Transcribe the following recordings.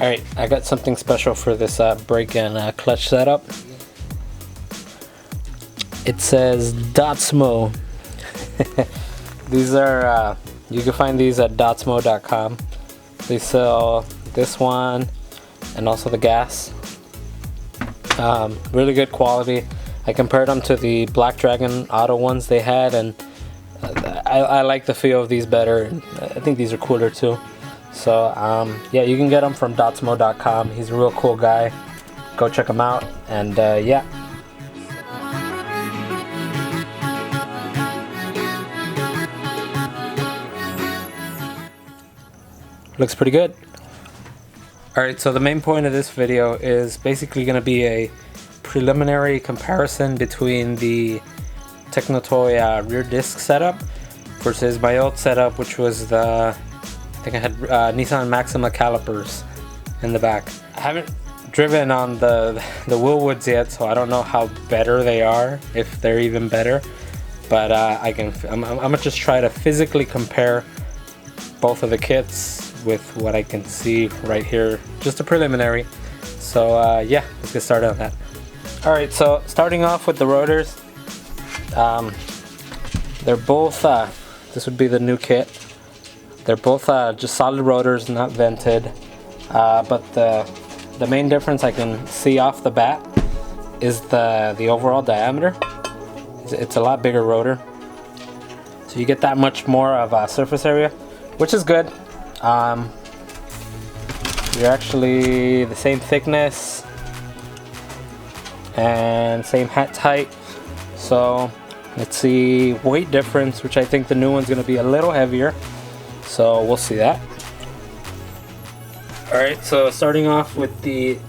Alright, I got something special for this brake and clutch setup. It says Datsmo. These are, you can find these at datsmo.com. They sell this one and also the gas. Really good quality. I compared them to the Black Dragon Auto ones they had, and I like the feel of these better. I think these are cooler too. So yeah, you can get them from datsmo.com. He's a real cool guy. Go check him out, and yeah. Looks pretty good. Alright, so the main point of this video is basically going to be a preliminary comparison between the Technotoy rear disc setup versus my old setup, which was the, I think I had Nissan Maxima calipers in the back. I haven't driven on the Wilwoods yet, so I don't know how better they are, if they're even better. But I'm gonna just try to physically compare both of the kits with what I can see right here, just a preliminary. So yeah, let's get started on that. Alright, so starting off with the rotors, they're both, this would be the new kit. They're both just solid rotors, not vented, but the main difference I can see off the bat is the overall diameter. It's a lot bigger rotor, so you get that much more of surface area, which is good. You're actually the same thickness and same hat height. So let's see weight difference, which I think the new one's going to be a little heavier, so we'll see that. Alright, so starting off with the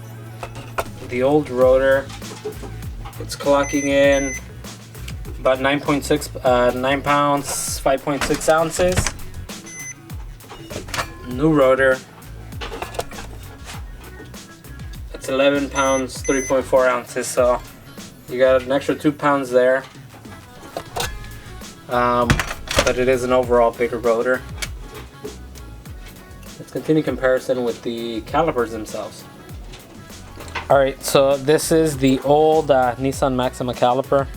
old rotor, it's clocking in about 9 pounds, 5.6 ounces. New rotor, it's 11 pounds, 3.4 ounces, so you got an extra 2 pounds there. But it is an overall bigger rotor. Let's continue comparison with the calipers themselves. Alright, so this is the old Nissan Maxima caliper,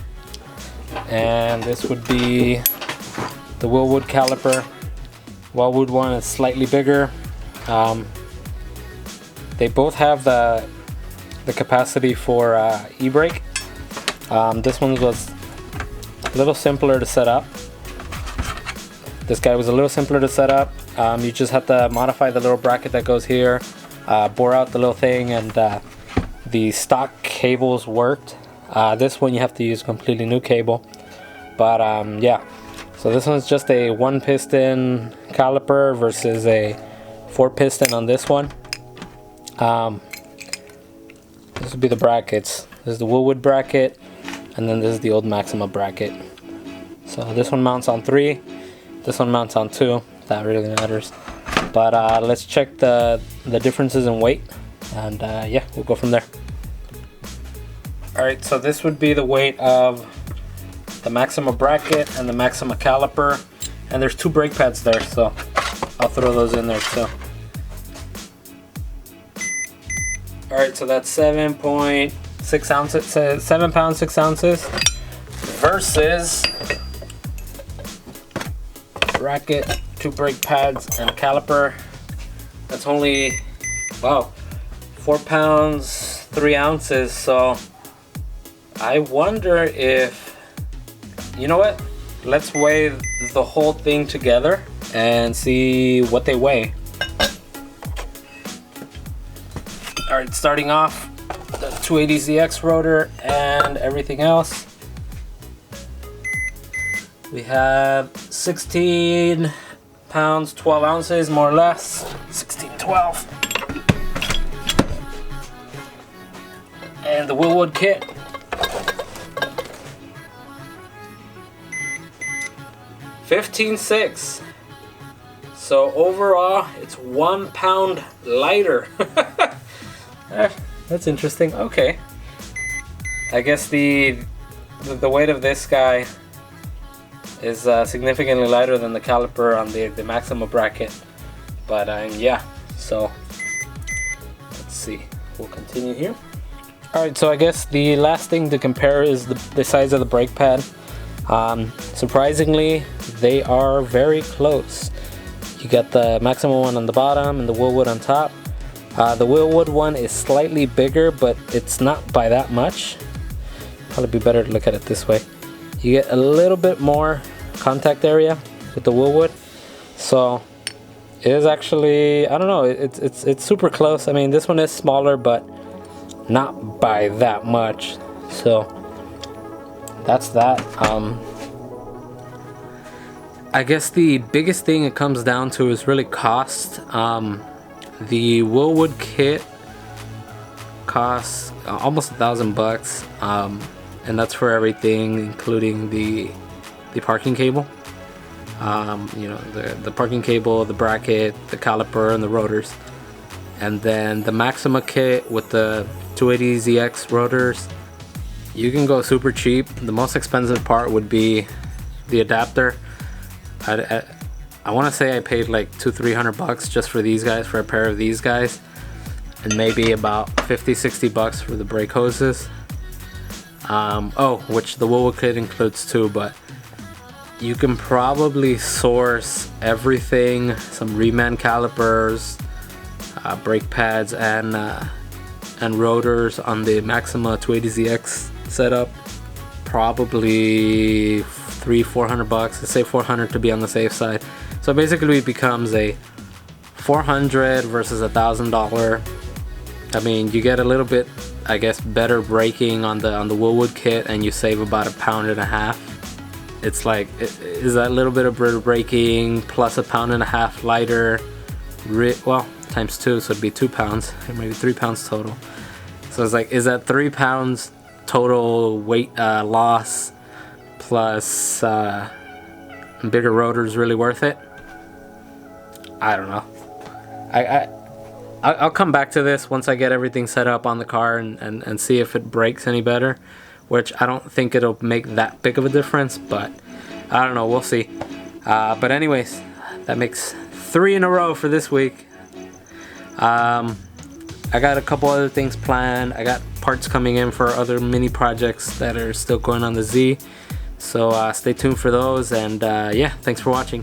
and this would be the Wilwood caliper. Wilwood one is slightly bigger. They both have the capacity for e-brake. This one was a little simpler to set up. This guy was a little simpler to set up. You just have to modify the little bracket that goes here, bore out the little thing, and the stock cables worked. This one you have to use completely new cable. But yeah, so this one's just a 1-piston caliper versus a 4-piston on this one. This would be the brackets. This is the Wilwood bracket, and then this is the old Maxima bracket. So this one mounts on 3, this one mounts on 2. That really matters. But let's check the differences in weight, and yeah, we'll go from there. Alright, so this would be the weight of the Maxima bracket and the Maxima caliper, and there's 2 brake pads there, so I'll throw those in there too. Alright, so that's 7.6 ounces, 7 pounds 6 ounces versus bracket, 2 brake pads, and a caliper. That's only, wow, 4 pounds 3 ounces. So I wonder if, you know what, let's weigh the whole thing together and see what they weigh. Alright, starting off the 280ZX rotor and everything else. We have 16 pounds 12 ounces, more or less. 16-12. And the Wilwood kit, $15.6. So overall, it's 1 pound lighter. That's interesting. Okay. I guess the weight of this guy is significantly lighter than the caliper on the Maxima bracket. But yeah, so see. We'll continue here. Alright, so I guess the last thing to compare is the size of the brake pad. Surprisingly, they are very close. You got the Maxima one on the bottom and the Wilwood on top. The Wilwood one is slightly bigger, but it's not by that much. Probably be better to look at it this way. You get a little bit more contact area with the Wilwood, so it is actually, I don't know, it's super close. I mean, this one is smaller, but not by that much. So that's that. I guess the biggest thing it comes down to is really cost. The Wilwood kit costs almost $1,000, and that's for everything, including the parking cable. You know, the parking cable, the bracket, the caliper, and the rotors. And then the Maxima kit with the 280ZX rotors, you can go super cheap. The most expensive part would be the adapter. I want to say I paid like $200-300 just for these guys, for a pair of these guys, and maybe about $50-60 for the brake hoses. Oh, which the Wilwood kit includes too, but you can probably source everything, some reman calipers, brake pads, and rotors on the Maxima 280ZX setup, probably $300-400. Let's say $400 to be on the safe side. So basically it becomes a $400 versus $1,000. I mean, you get a little bit, I guess, better braking on the Wilwood kit, and you save about £1.5 pounds. It's like, is that little bit of braking plus £1.5 pounds lighter, well, times 2, so it'd be 2 pounds, or maybe 3 pounds total. So it's like, is that 3 pounds total weight loss plus bigger rotors really worth it? I don't know. I'll come back to this once I get everything set up on the car and see if it brakes any better, which I don't think it'll make that big of a difference, but I don't know, we'll see. But anyways, that makes 3 in a row for this week. I got a couple other things planned. I got parts coming in for other mini projects that are still going on the Z, so stay tuned for those, and yeah, thanks for watching.